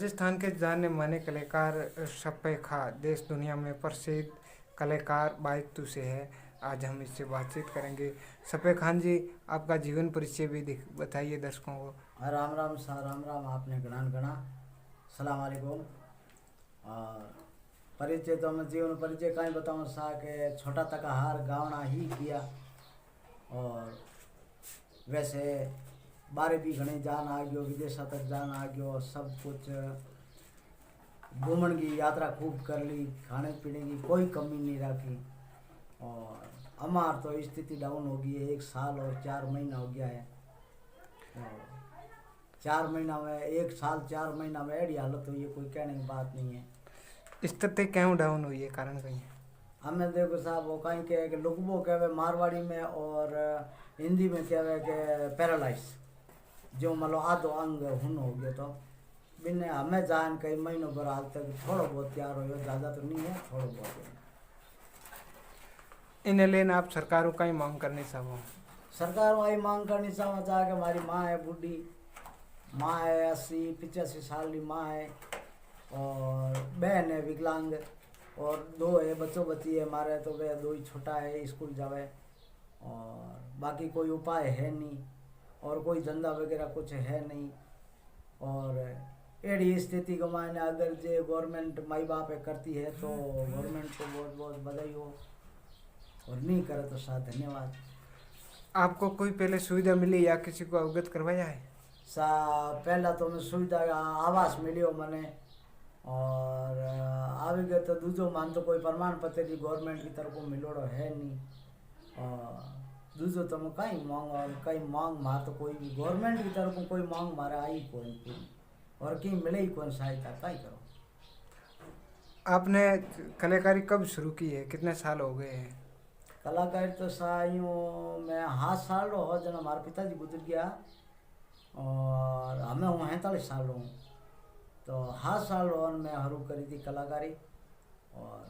राजस्थान के जाने माने कलाकार सप्पे खा देश दुनिया में प्रसिद्ध कलाकार बायतू से है। आज हम इससे बातचीत करेंगे। सप्पे खान जी, आपका जीवन परिचय भी बताइए दर्शकों को। राम राम सा राम राम आपने गणा गणा सलाम वालेकुम। और परिचय तो मैं जीवन परिचय कहीं बताऊँ सा के छोटा तक हार गावना ही किया। और वैसे बारे भी घने जान आ गयो, विदेशा तक जान आ गयो, सब कुछ घूमन की यात्रा खूब कर ली, खाने पीने की कोई कमी नहीं रखी। और हमार तो स्थिति डाउन हो गई है, 1 साल और 4 महीना हो गया है। और 4 महीना में 1 साल 4 महीना में ऐडी हालत हुई है, कोई कहने की बात नहीं है। स्थिति क्यों डाउन हुई है, कारण कहीं? हमें देखो साहब वो कहीं कहे कि लुकबो कहवे मारवाड़ी में और हिंदी में कहवे कि पैरालाइज, जो मतलब आधो अंग हुन हो गया। तो बिन हमें जान कई महीनों भर हाल तक थोड़ा बहुत तैयार हो, ज़्यादा तो नहीं है, थोड़ा बहुत है। इन्हें लेन आप सरकारों का ही मांग करनी चाहो? सरकार वही मांग करनी चाहो चाह कि हमारी माँ है बूढ़ी, माँ है 80-85 साल की माँ है, और बहन है विकलांग, और 2 है बच्चों बच्ची है हमारे, तो वह 2 ही छोटा है, स्कूल जावे। और बाकी कोई उपाय है नहीं, और कोई धंधा वगैरह कुछ है नहीं। और एड़ी स्थिति को मायने अगर जो गवर्नमेंट माई बाप करती है तो गवर्नमेंट को बहुत बहुत बधाई हो, और नहीं करे तो साथ धन्यवाद। आपको कोई पहले सुविधा मिली या किसी को अवगत करवाया है? सा पहला तो मैं सुविधा आवास मिलियो मने, और આવી गए तो दूजो मान तो कोई प्रमाण पत्र की गवर्नमेंट की तरफ को मिलोड़ो है नहीं। और दूजो तो मैं कहीं मांग मार तो कोई भी गवर्नमेंट की तरफ को कोई मांग मारे आई कोई, और कहीं मिले ही कौन सहायता कहीं करो। आपने कलाकारी कब शुरू की है, कितने साल हो गए हैं? कलाकारी तो सा यूँ मैं 7 साल रो हो जन हमारे पिताजी गुजर गया, और हमें हूँ 45 साल हूँ। तो 7 साल रोन मैं हरू करी थी कलाकारी। और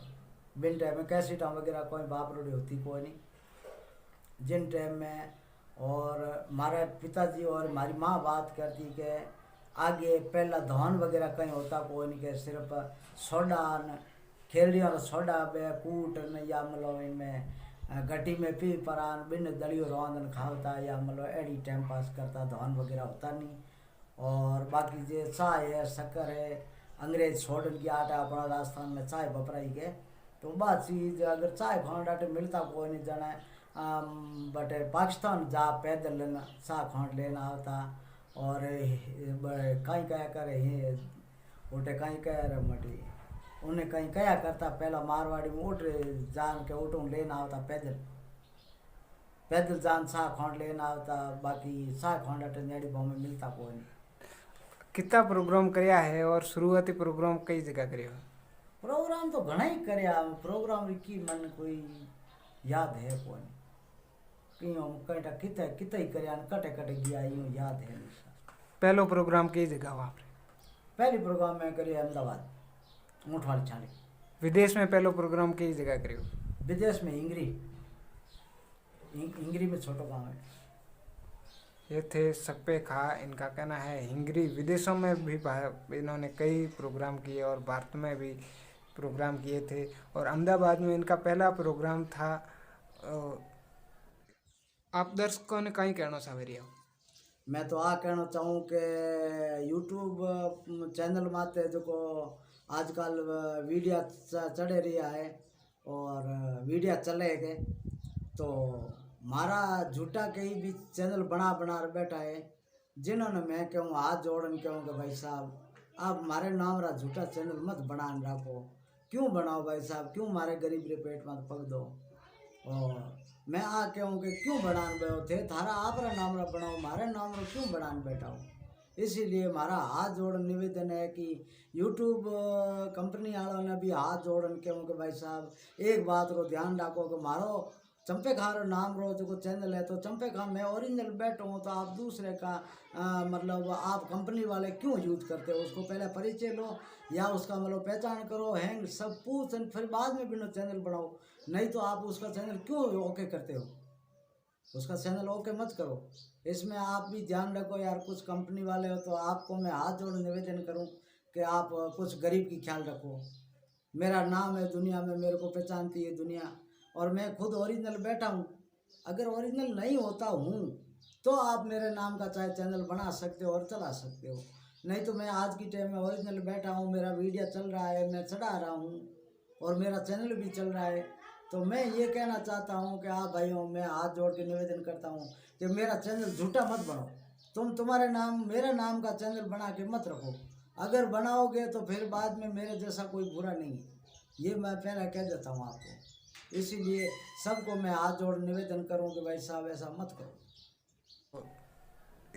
बिन टाइम में कैसेटा वगैरह कोई बाप रोड़ी होती कोई नहीं जिन टाइम में। और हमारे पिताजी और हमारी माँ बात करती कि आगे पहला धान वगैरह कहीं होता कोई नहीं, कि सिर्फ सोडा न खेलड़ियों सोडा बे कूट न, या मतलब इनमें घटी में पी परान बिन दलियो रोंदन खावता, या मतलब एडी टाइम पास करता, धान वगैरह होता नहीं। और बाकी जे चाय है शक्कर है, अंग्रेज छोड़न की आटा अपना राजस्थान में चाय बपराई के, तो बात चीज अगर चाय खाने डाटे मिलता कोई नहीं जाने। बटे पाकिस्तान जा पैदल चाय खान लेना आता, और कहीं क्या करे हे उठे कहीं कह रहे मटी उन्हें कहीं क्या करता, पहला मारवाड़ी में उठ जान के उठूँ लेना आता पैदल, पैदल जान चाय खान लेना आता। बाकी चाय खान डाटे नेड़ी भाव में मिलता कोई नहीं। कितना प्रोग्राम करया है और शुरुआती प्रोग्राम कई जगह करियो? प्रोग्राम तो घना ही करया, प्रोग्राम की मन कोई याद है कोई क्यों कटा किते किते ही करया कटे कटे गया यूँ याद है नहीं सर। पहलो प्रोग्राम कई जगह वहाँ पर? पहली प्रोग्राम में करिए अहमदाबाद ऊँट वाली छाली। विदेश में पहलो प्रोग्राम कई जगह करियो? विदेश में इंगरी में छोटो गाँव है। ये थे सप्पे खा, इनका कहना है हिंगरी। विदेशों में भी इन्होंने कई प्रोग्राम किए और भारत में भी प्रोग्राम किए थे, और अहमदाबाद में इनका पहला प्रोग्राम था। आप दर्शकों ने कहीं कहना सवेरिया? मैं तो आ कहना चाहूँ कि यूट्यूब चैनल माते जो को आजकल वीडियो चढ़े रहा है, और वीडियो चले गए तो मारा झूठा कहीं भी चैनल बना बना बैठा है, जिन्होंने मैं कहूँ हाथ जोड़न कहूँ कि भाई साहब आप हमारे नाम रहा झूठा चैनल मत बनान रखो, क्यों बनाओ भाई साहब, क्यों मारे गरीब रे पेट मत पक दो। और मैं आ कहूँ कि क्यों बनान बैठो थे थारा आप रहा नाम रहा बनाओ, हमारे नाम रहा क्यों बनान बैठा हो। इसीलिए हमारा हाथ जोड़न निवेदन है कि यूट्यूब कंपनी वालों ने भी हाथ जोड़न कहूँ कि भाई साहब एक बात रो ध्यान रखो कि मारो चंपे खा रो नाम रो जो चैनल है, तो चंपे खा मैं ओरिजिनल बैठो हूँ, तो आप दूसरे का मतलब आप कंपनी वाले क्यों यूज करते हो, उसको पहले परिचय लो या उसका मतलब पहचान करो, हैंग सब पूछ फिर बाद में बिना चैनल बनाओ। नहीं तो आप उसका चैनल क्यों ओके करते हो, उसका चैनल ओके मत करो। इसमें आप भी ध्यान रखो यार, कुछ कंपनी वाले हो तो आपको मैं हाथ जोड़ निवेदन करूं कि आप कुछ गरीब की ख्याल रखो। मेरा नाम है दुनिया में, मेरे को पहचानती है दुनिया, और मैं खुद ओरिजिनल बैठा हूँ। अगर ओरिजिनल नहीं होता हूँ तो आप मेरे नाम का चाहे चैनल बना सकते हो और चला सकते हो, नहीं तो मैं आज की टाइम में ओरिजिनल बैठा हूँ, मेरा वीडियो चल रहा है, मैं चढ़ा रहा हूँ और मेरा चैनल भी चल रहा है। तो मैं ये कहना चाहता हूँ कि आप भाइयों, मैं हाथ जोड़ के निवेदन करता हूँ कि मेरा चैनल झूठा मत बनाओ। तुम्हारे नाम, मेरे नाम का चैनल बना के मत रखो। अगर बनाओगे तो फिर बाद में मेरे जैसा कोई बुरा नहीं है, ये मैं पहले कह देता हूँ आपको। इसीलिए सबको मैं हाथ जोड़ निवेदन करूँ कि भाई साहब ऐसा मत करो।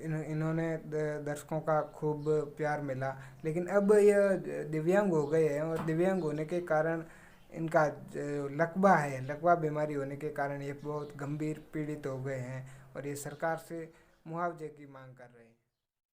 इन्होंने दर्शकों का खूब प्यार मिला, लेकिन अब ये दिव्यांग हो गए हैं और दिव्यांग होने के कारण इनका जो लकवा है, लकवा बीमारी होने के कारण ये बहुत गंभीर पीड़ित हो गए हैं और ये सरकार से मुआवजे की मांग कर रहे हैं।